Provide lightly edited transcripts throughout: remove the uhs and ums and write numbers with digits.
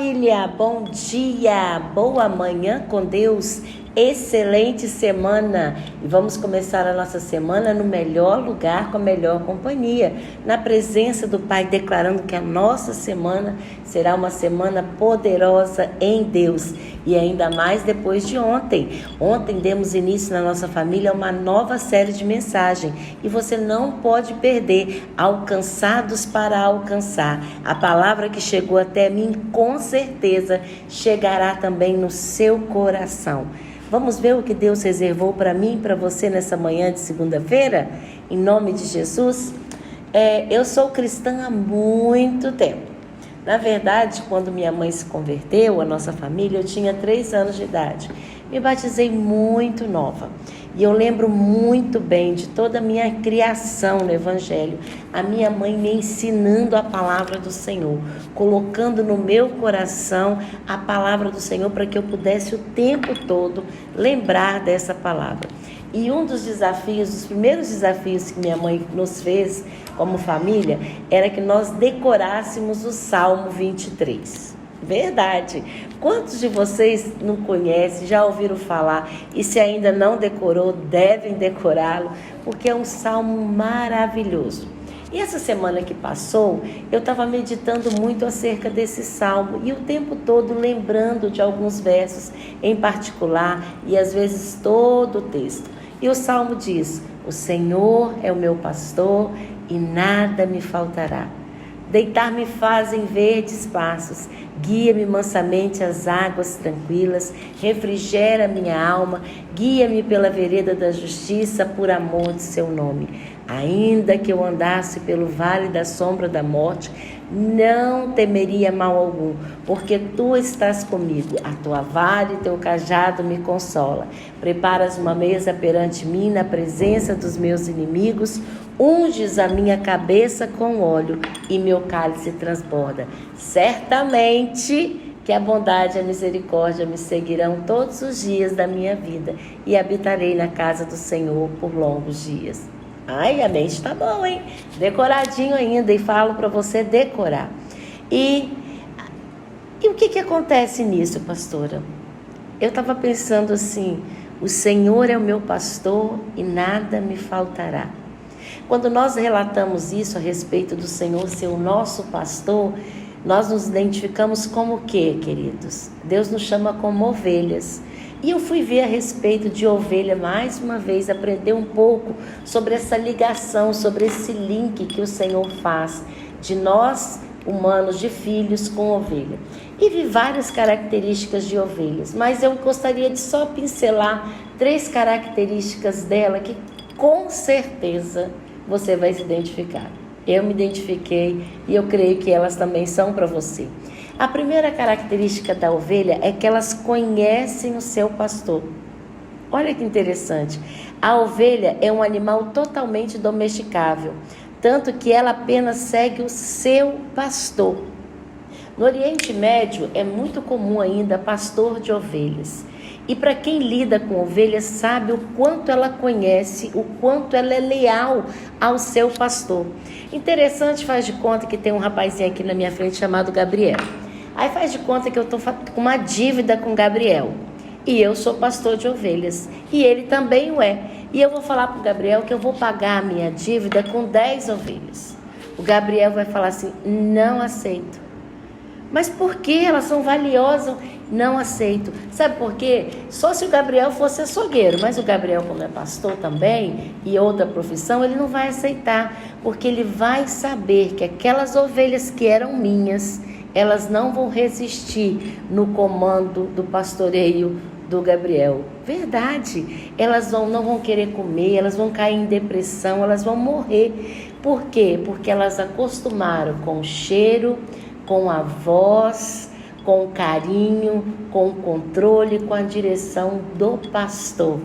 família, bom dia, boa manhã com Deus, excelente semana. E vamos começar a nossa semana no melhor lugar, com a melhor companhia, na presença do Pai, declarando que a nossa semana será uma semana poderosa em Deus. E ainda mais depois de ontem. Ontem demos início na nossa família a uma nova série de mensagens. E você não pode perder. Alcançados para alcançar. A palavra que chegou até mim, com certeza, chegará também no seu coração. Vamos ver o que Deus reservou para mim e para você nessa manhã de segunda-feira? Em nome de Jesus. Eu sou cristã há muito tempo. Na verdade, quando minha mãe se converteu, a nossa família, eu tinha 3 anos de idade. Me batizei muito nova. E eu lembro muito bem de toda a minha criação no Evangelho. A minha mãe me ensinando a palavra do Senhor, colocando no meu coração a palavra do Senhor para que eu pudesse o tempo todo lembrar dessa palavra. E um dos desafios, os primeiros desafios que minha mãe nos fez como família, era que nós decorássemos o Salmo 23. Verdade. Quantos de vocês não conhecem, já ouviram falar? E se ainda não decorou, devem decorá-lo, porque é um salmo maravilhoso. E essa semana que passou, eu estava meditando muito acerca desse salmo e o tempo todo lembrando de alguns versos em particular e às vezes todo o texto. E o salmo diz: o Senhor é o meu pastor e nada me faltará. Deitar-me faz em verdes passos, guia-me mansamente às águas tranquilas, refrigera minha alma, guia-me pela vereda da justiça por amor de seu nome. Ainda que eu andasse pelo vale da sombra da morte, não temeria mal algum, porque tu estás comigo, a tua vara e teu cajado me consola. Preparas uma mesa perante mim na presença dos meus inimigos, unges a minha cabeça com óleo e meu cálice transborda. Certamente que a bondade e a misericórdia me seguirão todos os dias da minha vida e habitarei na casa do Senhor por longos dias. Ai, a mente tá bom, hein? Decoradinho ainda, e falo para você decorar. E o que acontece nisso, pastora? Eu estava pensando assim: o Senhor é o meu pastor e nada me faltará. Quando nós relatamos isso a respeito do Senhor ser o nosso pastor, nós nos identificamos como o quê, queridos? Deus nos chama como ovelhas. E eu fui ver a respeito de ovelha mais uma vez, aprender um pouco sobre essa ligação, sobre esse link que o Senhor faz de nós, humanos, de filhos com ovelha. E vi várias características de ovelhas, mas eu gostaria de só pincelar 3 características dela que com certeza você vai se identificar. Eu me identifiquei e eu creio que elas também são para você. A primeira característica da ovelha é que elas conhecem o seu pastor. Olha que interessante. A ovelha é um animal totalmente domesticável, tanto que ela apenas segue o seu pastor. No Oriente Médio é muito comum ainda pastor de ovelhas. E para quem lida com ovelhas sabe o quanto ela conhece, o quanto ela é leal ao seu pastor. Interessante, faz de conta que tem um rapazinho aqui na minha frente chamado Gabriel. Aí faz de conta que eu estou com uma dívida com Gabriel. E eu sou pastor de ovelhas. E ele também o é. E eu vou falar para o Gabriel que eu vou pagar a minha dívida com 10 ovelhas. O Gabriel vai falar assim: não aceito. Mas por que? Elas são valiosas. Não aceito. Sabe por quê? Só se o Gabriel fosse açougueiro. Mas o Gabriel, como é pastor também, e outra profissão, ele não vai aceitar. Porque ele vai saber que aquelas ovelhas que eram minhas, elas não vão resistir no comando do pastoreio do Gabriel. Verdade. Elas não vão querer comer, elas vão cair em depressão, elas vão morrer. Por quê? Porque elas acostumaram com o cheiro, com a voz, com o carinho, com o controle, com a direção do pastor.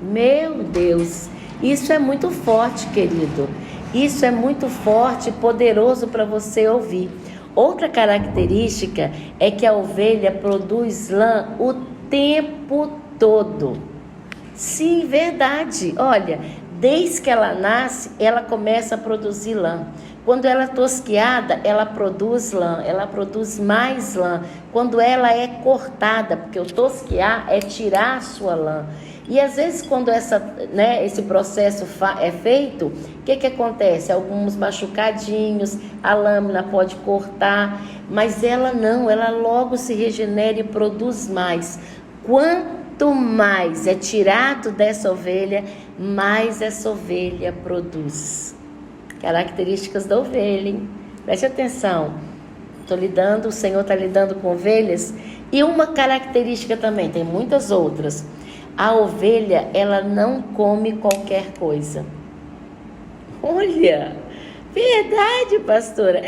Meu Deus, isso é muito forte, querido. Isso é muito forte e poderoso para você ouvir. Outra característica é que a ovelha produz lã o tempo todo. Sim, verdade. Olha, desde que ela nasce, ela começa a produzir lã. Quando ela é tosquiada, ela produz lã, ela produz mais lã. Quando ela é cortada, porque o tosquiar é tirar a sua lã. E às vezes quando esse processo é feito, o que acontece? Alguns machucadinhos, a lâmina pode cortar, mas ela não, ela logo se regenera e produz mais. Quanto mais é tirado dessa ovelha, mais essa ovelha produz. Características da ovelha, hein? Preste atenção. O Senhor está lidando com ovelhas. E uma característica também, tem muitas outras. A ovelha, ela não come qualquer coisa. Olha, verdade, pastora.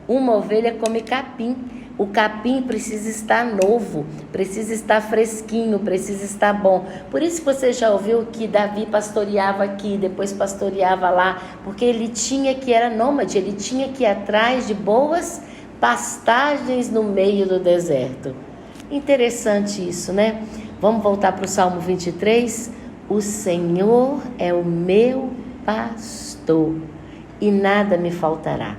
Uma ovelha come capim. O capim precisa estar novo, precisa estar fresquinho, precisa estar bom. Por isso que você já ouviu que Davi pastoreava aqui, depois pastoreava lá, porque era nômade, ele tinha que ir atrás de boas pastagens no meio do deserto. Interessante isso, né? Vamos voltar para o Salmo 23? O Senhor é o meu pastor e nada me faltará.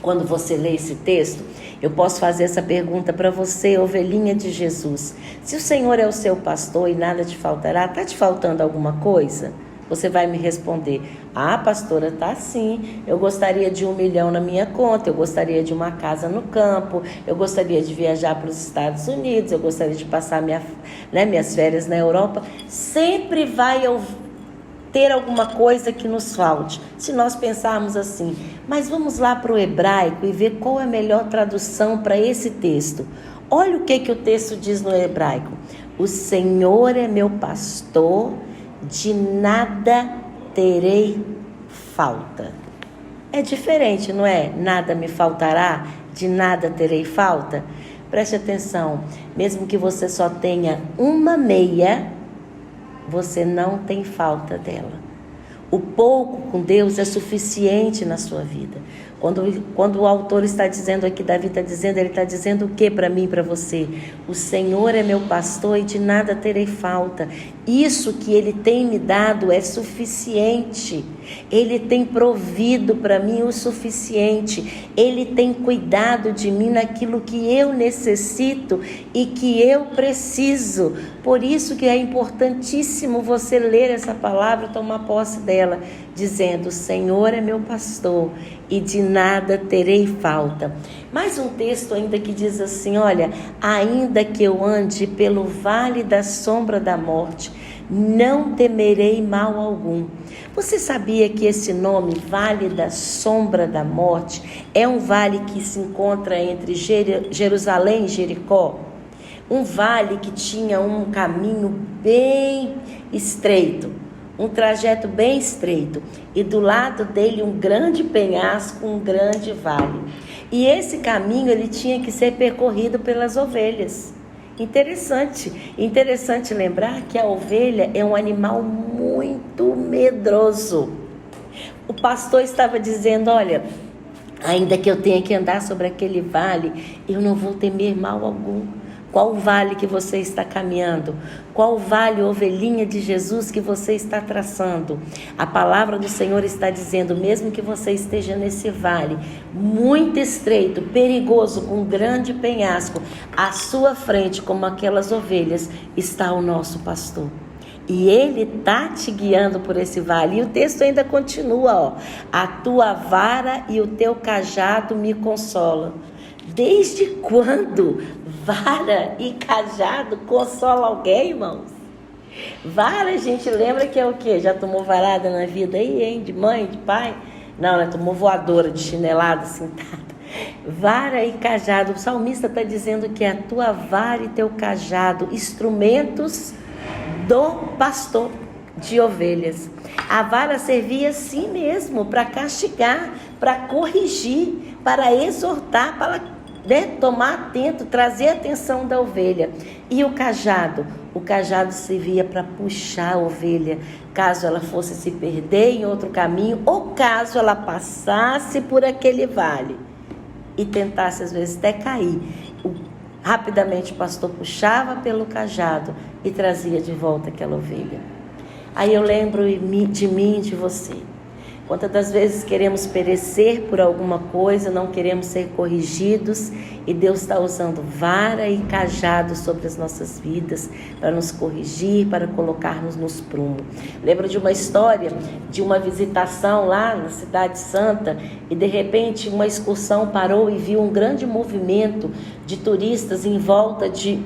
Quando você lê esse texto, eu posso fazer essa pergunta para você, ovelhinha de Jesus. Se o Senhor é o seu pastor e nada te faltará, está te faltando alguma coisa? Você vai me responder, pastora, tá sim, eu gostaria de 1 milhão na minha conta, eu gostaria de uma casa no campo, eu gostaria de viajar para os Estados Unidos, eu gostaria de passar minhas férias na Europa. Sempre vai ter alguma coisa que nos falte, se nós pensarmos assim. Mas vamos lá para o hebraico e ver qual é a melhor tradução para esse texto. Olha o que o texto diz no hebraico. O Senhor é meu pastor, de nada terei falta. É diferente, não é? Nada me faltará, de nada terei falta. Preste atenção, mesmo que você só tenha uma meia, você não tem falta dela. O pouco com Deus é suficiente na sua vida. Quando o autor está dizendo aqui, Davi está dizendo, ele está dizendo o que para mim e para você? O Senhor é meu pastor e de nada terei falta. Isso que Ele tem me dado é suficiente. Ele tem provido para mim o suficiente. Ele tem cuidado de mim naquilo que eu necessito e que eu preciso. Por isso que é importantíssimo você ler essa palavra e tomar posse dela, dizendo: o Senhor é meu pastor e de nada terei falta. Mais um texto ainda que diz assim, olha, ainda que eu ande pelo vale da sombra da morte, não temerei mal algum. Você sabia que esse nome, Vale da Sombra da Morte, é um vale que se encontra entre Jerusalém e Jericó? Um vale que tinha um caminho bem estreito, um trajeto bem estreito, e do lado dele um grande penhasco, um grande vale. E esse caminho ele tinha que ser percorrido pelas ovelhas. Interessante lembrar que a ovelha é um animal muito medroso. O pastor estava dizendo, olha, ainda que eu tenha que andar sobre aquele vale, eu não vou temer mal algum. Qual vale que você está caminhando? Qual vale, ovelhinha de Jesus, que você está traçando? A palavra do Senhor está dizendo, mesmo que você esteja nesse vale muito estreito, perigoso, com um grande penhasco, à sua frente, como aquelas ovelhas, está o nosso pastor. E Ele está te guiando por esse vale. E o texto ainda continua, a tua vara e o teu cajado me consolam. Desde quando vara e cajado consolam alguém, irmãos? Vara, a gente lembra que é o quê? Já tomou varada na vida aí, hein? De mãe, de pai? Não, né? Tomou voadora de chinelada, sentada. Vara e cajado. O salmista está dizendo que é a tua vara e teu cajado, instrumentos do pastor de ovelhas. A vara servia assim mesmo, para castigar, para corrigir, para exortar, para tomar atento, trazer a atenção da ovelha. E o cajado servia para puxar a ovelha, caso ela fosse se perder em outro caminho, ou caso ela passasse por aquele vale e tentasse às vezes até cair. Rapidamente o pastor puxava pelo cajado e trazia de volta aquela ovelha. Aí eu lembro de mim e de você. Quantas das vezes queremos perecer por alguma coisa, não queremos ser corrigidos, e Deus está usando vara e cajado sobre as nossas vidas para nos corrigir, para colocar-nos nos prumos. Lembro de uma história de uma visitação lá na Cidade Santa, e de repente uma excursão parou e viu um grande movimento de turistas em volta de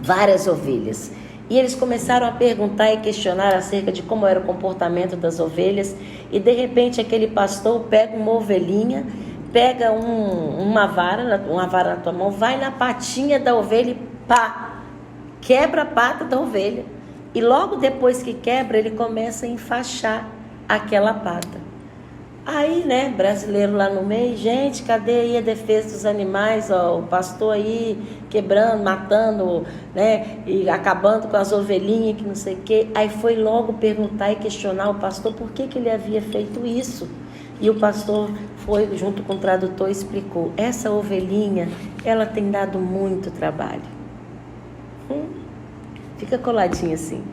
várias ovelhas. E eles começaram a perguntar e questionar acerca de como era o comportamento das ovelhas. E de repente aquele pastor pega uma ovelhinha, pega uma vara na tua mão, vai na patinha da ovelha e pá, quebra a pata da ovelha. E logo depois que quebra, ele começa a enfaixar aquela pata. Aí, brasileiro lá no meio, gente, cadê aí a defesa dos animais? Ó, o pastor aí quebrando, matando, e acabando com as ovelhinhas, que não sei o quê. Aí foi logo perguntar e questionar o pastor por que ele havia feito isso. E o pastor foi junto com o tradutor e explicou: essa ovelhinha, ela tem dado muito trabalho. Fica coladinho assim.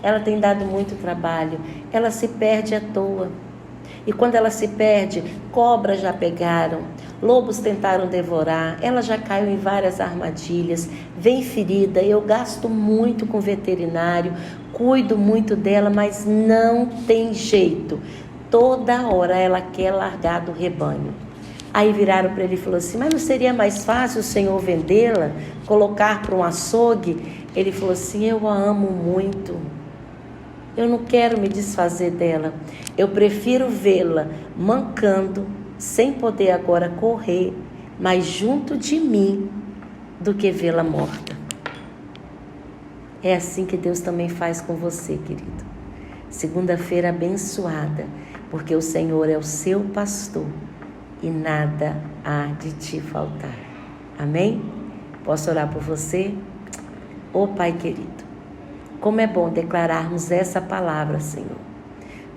Ela tem dado muito trabalho, ela se perde à toa. E quando ela se perde, cobras já pegaram, lobos tentaram devorar, ela já caiu em várias armadilhas, vem ferida, eu gasto muito com veterinário, cuido muito dela, mas não tem jeito. Toda hora ela quer largar do rebanho. Aí viraram para ele e falaram assim: mas não seria mais fácil o senhor vendê-la, colocar para um açougue? Ele falou assim: eu a amo muito. Eu não quero me desfazer dela. Eu prefiro vê-la mancando, sem poder agora correr, mas junto de mim, do que vê-la morta. É assim que Deus também faz com você, querido. Segunda-feira abençoada, porque o Senhor é o seu pastor e nada há de te faltar. Amém? Posso orar por você? Ô Pai querido, como é bom declararmos essa palavra, Senhor.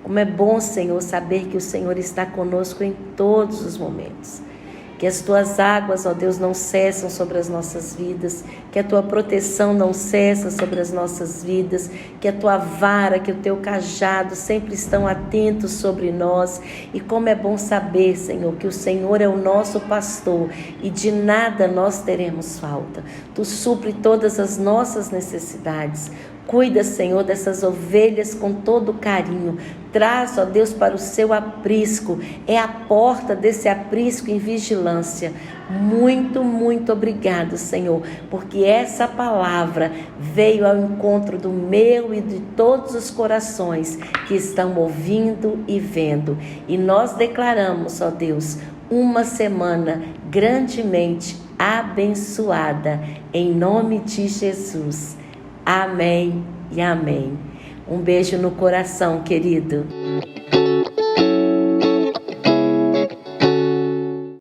Como é bom, Senhor, saber que o Senhor está conosco em todos os momentos. Que as tuas águas, ó Deus, não cessam sobre as nossas vidas. Que a tua proteção não cessa sobre as nossas vidas. Que a tua vara, que o teu cajado sempre estão atentos sobre nós. E como é bom saber, Senhor, que o Senhor é o nosso pastor e de nada nós teremos falta. Tu supre todas as nossas necessidades. Cuida, Senhor, dessas ovelhas com todo carinho. Traz, ó Deus, para o seu aprisco. É a porta desse aprisco em vigilância. Muito, muito obrigado, Senhor, porque essa palavra veio ao encontro do meu e de todos os corações que estão ouvindo e vendo. E nós declaramos, ó Deus, uma semana grandemente abençoada, em nome de Jesus. Amém e amém. Um beijo no coração, querido.